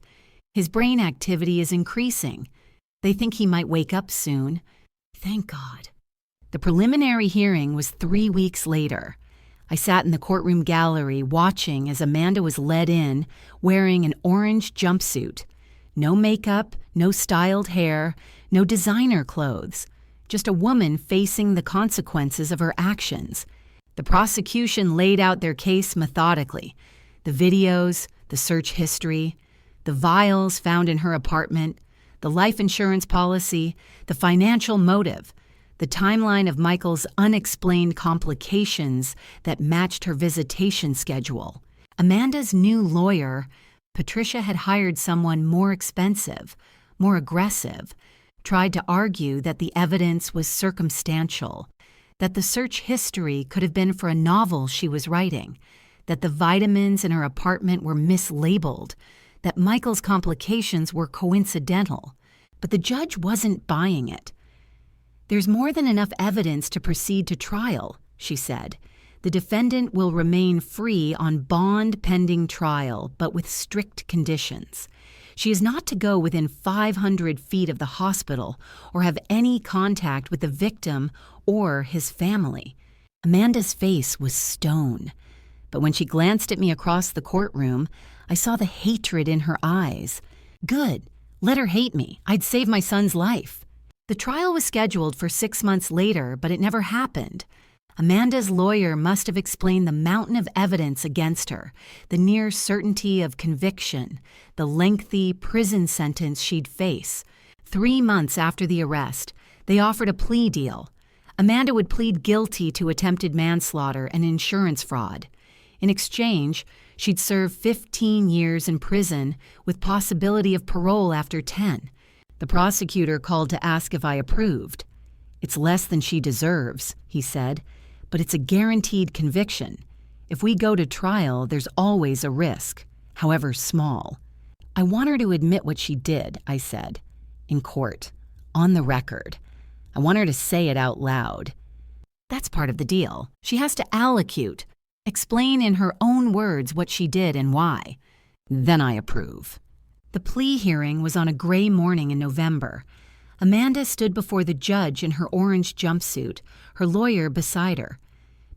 His brain activity is increasing. They think he might wake up soon. thank God. The preliminary hearing was 3 weeks later. I sat in the courtroom gallery watching as Amanda was led in, wearing an orange jumpsuit. No makeup, no styled hair, no designer clothes. Just a woman facing the consequences of her actions. The prosecution laid out their case methodically. The videos, the search history, the vials found in her apartment, the life insurance policy, the financial motive, the timeline of Michael's unexplained complications that matched her visitation schedule. Amanda's new lawyer, Patricia, had hired someone more expensive, more aggressive, tried to argue that the evidence was circumstantial, that the search history could have been for a novel she was writing, that the vitamins in her apartment were mislabeled, that Michael's complications were coincidental. But the judge wasn't buying it. "There's more than enough evidence to proceed to trial," she said. "The defendant will remain free on bond pending trial, but with strict conditions. She is not to go within 500 feet of the hospital or have any contact with the victim or his family." Amanda's face was stone, but when she glanced at me across the courtroom, I saw the hatred in her eyes. Good. Let her hate me. I'd save my son's life. The trial was scheduled for 6 months later, but it never happened. Amanda's lawyer must have explained the mountain of evidence against her, the near certainty of conviction, the lengthy prison sentence she'd face. 3 months after the arrest, they offered a plea deal. Amanda would plead guilty to attempted manslaughter and insurance fraud. In exchange, she'd serve 15 years in prison with possibility of parole after 10. The prosecutor called to ask if I approved. "It's less than she deserves," he said, "but it's a guaranteed conviction. If we go to trial, there's always a risk, however small." "I want her to admit what she did," I said. "In court. On the record. I want her to say it out loud." "That's part of the deal. She has to allocute. Explain in her own words what she did and why. Then I approve." The plea hearing was on a gray morning in November. Amanda stood before the judge in her orange jumpsuit, her lawyer beside her.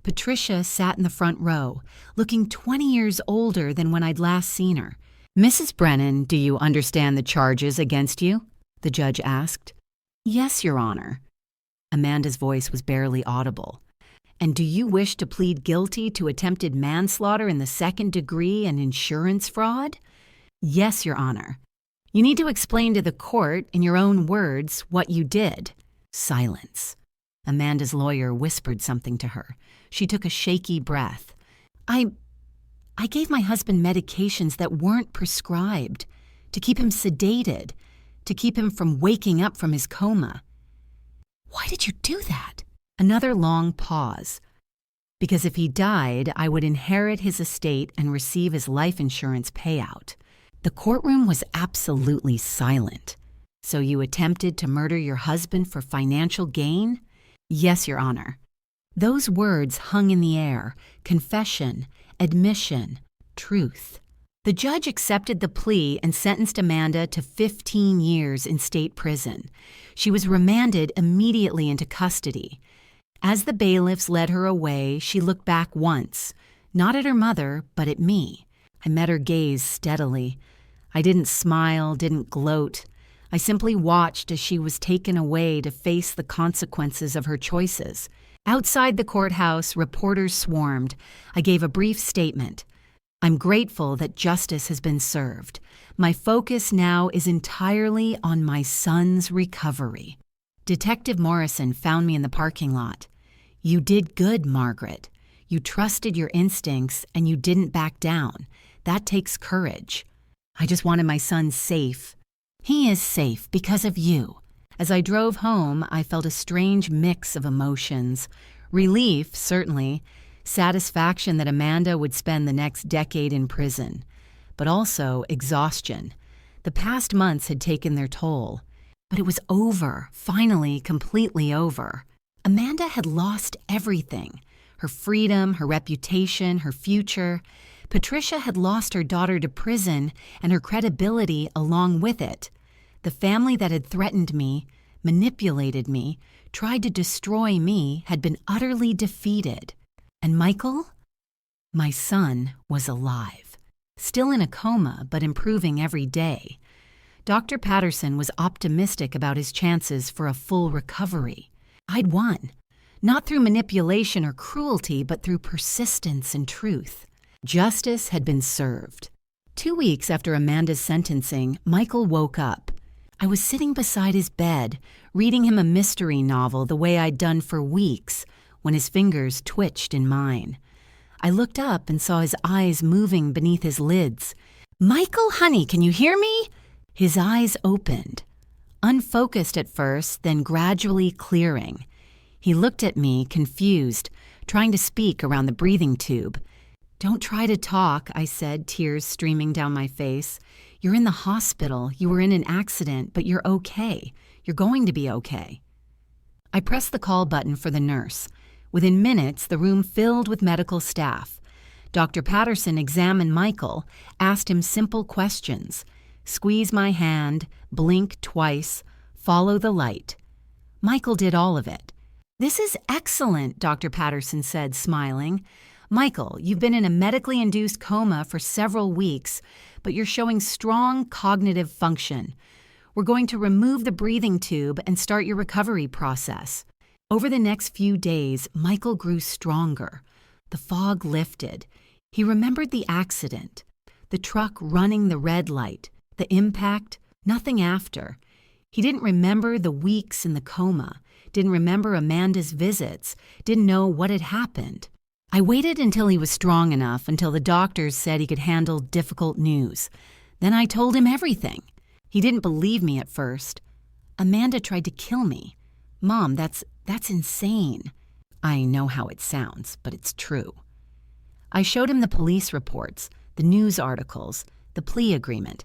Patricia sat in the front row, looking 20 years older than when I'd last seen her. "Mrs. Brennan, do you understand the charges against you?" the judge asked. "Yes, Your Honor." Amanda's voice was barely audible. "And do you wish to plead guilty to attempted manslaughter in the second degree and insurance fraud?" "Yes, Your Honor." "You need to explain to the court, in your own words, what you did." Silence. Amanda's lawyer whispered something to her. She took a shaky breath. I gave my husband medications that weren't prescribed, to keep him sedated, to keep him from waking up from his coma." "Why did you do that?" Another long pause. "Because if he died, I would inherit his estate and receive his life insurance payout." The courtroom was absolutely silent. "So you attempted to murder your husband for financial gain?" "Yes, Your Honor." Those words hung in the air: confession, admission, truth. The judge accepted the plea and sentenced Amanda to 15 years in state prison. She was remanded immediately into custody. As the bailiffs led her away, she looked back once, not at her mother, but at me. I met her gaze steadily. I didn't smile, didn't gloat. I simply watched as she was taken away to face the consequences of her choices. Outside the courthouse, reporters swarmed. I gave a brief statement. "I'm grateful that justice has been served. My focus now is entirely on my son's recovery." Detective Morrison found me in the parking lot. "You did good, Margaret. You trusted your instincts and you didn't back down. That takes courage. I just wanted my son safe. He is safe because of you." As I drove home, I felt a strange mix of emotions. Relief, certainly. Satisfaction that Amanda would spend the next decade in prison. But also exhaustion. The past months had taken their toll. But it was over, finally, completely over. Amanda had lost everything. Her freedom, her reputation, her future. Patricia had lost her daughter to prison and her credibility along with it. The family that had threatened me, manipulated me, tried to destroy me had been utterly defeated. And Michael? My son was alive, still in a coma but improving every day. Dr. Patterson was optimistic about his chances for a full recovery. I'd won, not through manipulation or cruelty, but through persistence and truth. Justice had been served. 2 weeks after Amanda's sentencing, Michael woke up. I was sitting beside his bed, reading him a mystery novel the way I'd done for weeks, when his fingers twitched in mine. I looked up and saw his eyes moving beneath his lids. "Michael, honey, can you hear me?" His eyes opened, unfocused at first, then gradually clearing. He looked at me, confused, trying to speak around the breathing tube. "Don't try to talk," I said, tears streaming down my face. "You're in the hospital. You were in an accident, but you're okay. You're going to be okay." I pressed the call button for the nurse. Within minutes, the room filled with medical staff. Dr. Patterson examined Michael, asked him simple questions. Squeeze my hand, blink twice, follow the light. Michael did all of it. "This is excellent," Dr. Patterson said, smiling. "Michael, you've been in a medically induced coma for several weeks, but you're showing strong cognitive function. We're going to remove the breathing tube and start your recovery process." Over the next few days, Michael grew stronger. The fog lifted. He remembered the accident, the truck running the red light, the impact, nothing after. He didn't remember the weeks in the coma, didn't remember Amanda's visits, didn't know what had happened. I waited until he was strong enough, until the doctors said he could handle difficult news. Then I told him everything. He didn't believe me at first. "Amanda tried to kill me. Mom, that's insane." I know how it sounds, but it's true. I showed him the police reports, the news articles, the plea agreement.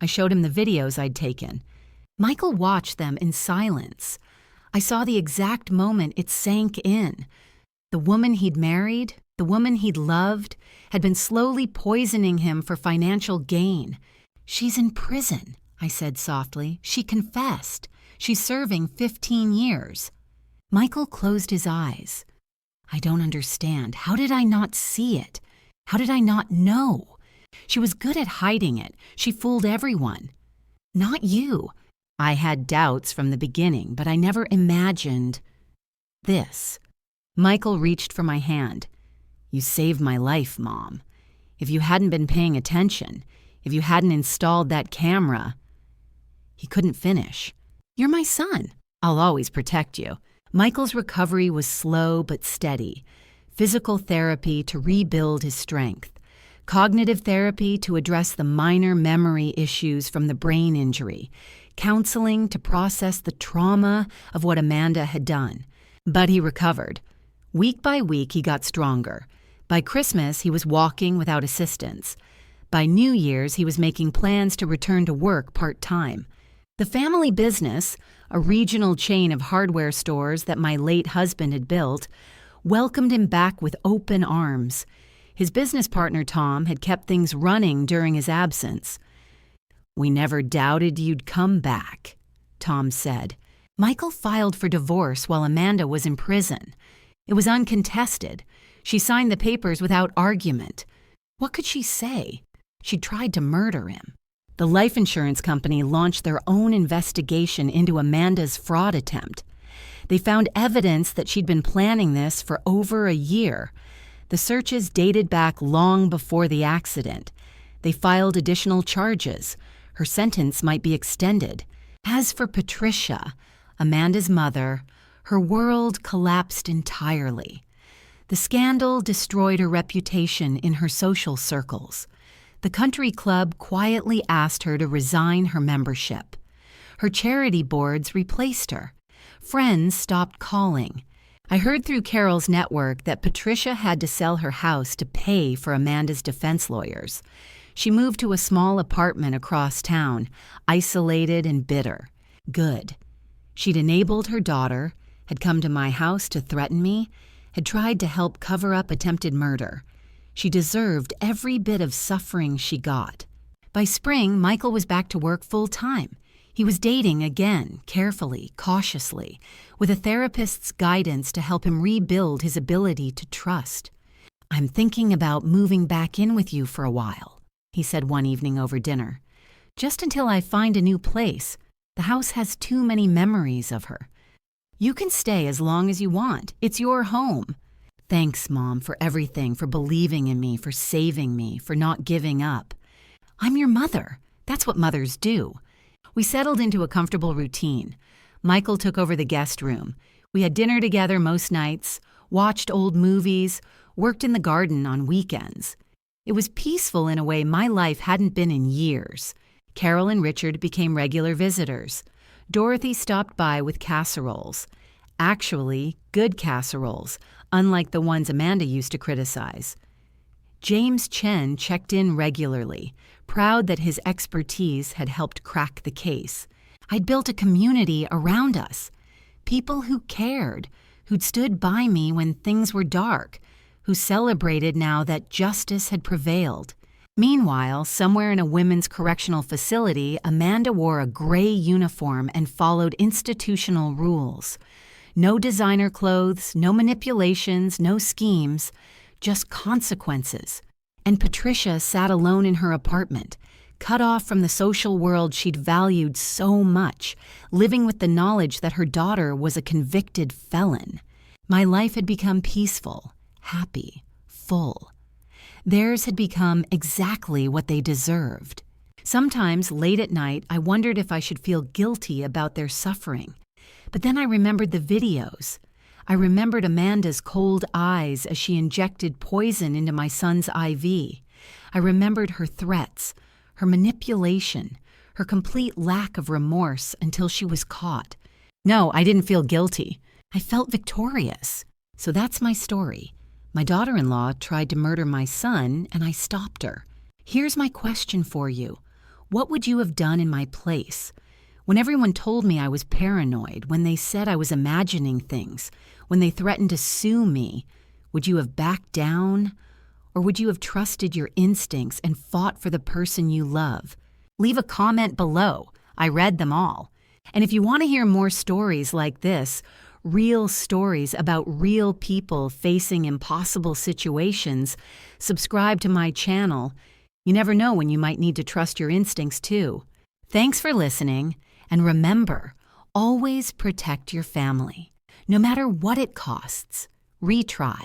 I showed him the videos I'd taken. Michael watched them in silence. I saw the exact moment it sank in. The woman he'd married, the woman he'd loved, had been slowly poisoning him for financial gain. "She's in prison," I said softly. "She confessed. She's serving 15 years. Michael closed his eyes. "I don't understand. How did I not see it? How did I not know? She was good at hiding it. She fooled everyone. Not you." I had doubts from the beginning, but I never imagined this. Michael reached for my hand. "You saved my life, Mom. If you hadn't been paying attention, if you hadn't installed that camera..." He couldn't finish. "You're my son. I'll always protect you." Michael's recovery was slow but steady. Physical therapy to rebuild his strength. Cognitive therapy to address the minor memory issues from the brain injury. Counseling to process the trauma of what Amanda had done. But he recovered. Week by week, he got stronger. By Christmas, he was walking without assistance. By New Year's, he was making plans to return to work part-time. The family business, a regional chain of hardware stores that my late husband had built, welcomed him back with open arms. His business partner, Tom, had kept things running during his absence. "We never doubted you'd come back," Tom said. Michael filed for divorce while Amanda was in prison. It was uncontested. She signed the papers without argument. What could she say? She tried to murder him. The life insurance company launched their own investigation into Amanda's fraud attempt. They found evidence that she'd been planning this for over a year. The searches dated back long before the accident. They filed additional charges. Her sentence might be extended. As for Patricia, Amanda's mother, her world collapsed entirely. The scandal destroyed her reputation in her social circles. The country club quietly asked her to resign her membership. Her charity boards replaced her. Friends stopped calling. I heard through Carol's network that Patricia had to sell her house to pay for Amanda's defense lawyers. She moved to a small apartment across town, isolated and bitter. Good. She'd enabled her daughter, had come to my house to threaten me, had tried to help cover up attempted murder. She deserved every bit of suffering she got. By spring, Michael was back to work full-time. He was dating again, carefully, cautiously, with a therapist's guidance to help him rebuild his ability to trust. "I'm thinking about moving back in with you for a while," he said one evening over dinner. "Just until I find a new place. The house has too many memories of her. You can stay as long as you want. It's your home." "Thanks, Mom, for everything, for believing in me, for saving me, for not giving up. I'm your mother. That's what mothers do." We settled into a comfortable routine. Michael took over the guest room. We had dinner together most nights, watched old movies, worked in the garden on weekends. It was peaceful in a way my life hadn't been in years. Carol and Richard became regular visitors. Dorothy stopped by with casseroles. Actually, good casseroles, unlike the ones Amanda used to criticize. James Chen checked in regularly, proud that his expertise had helped crack the case. I'd built a community around us. People who cared, who'd stood by me when things were dark, who celebrated now that justice had prevailed. Meanwhile, somewhere in a women's correctional facility, Amanda wore a gray uniform and followed institutional rules. No designer clothes, no manipulations, no schemes, just consequences. And Patricia sat alone in her apartment, cut off from the social world she'd valued so much, living with the knowledge that her daughter was a convicted felon. My life had become peaceful, happy, full. Theirs had become exactly what they deserved. Sometimes, late at night, I wondered if I should feel guilty about their suffering. But then I remembered the videos. I remembered Amanda's cold eyes as she injected poison into my son's IV. I remembered her threats, her manipulation, her complete lack of remorse until she was caught. No, I didn't feel guilty. I felt victorious. So that's my story. My daughter-in-law tried to murder my son, and I stopped her. Here's my question for you. What would you have done in my place? When everyone told me I was paranoid, when they said I was imagining things, when they threatened to sue me, would you have backed down? Or would you have trusted your instincts and fought for the person you love? Leave a comment below. I read them all. And if you want to hear more stories like this, real stories about real people facing impossible situations, subscribe to my channel. You never know when you might need to trust your instincts too. Thanks for listening, and remember, always protect your family. No matter what it costs, retry.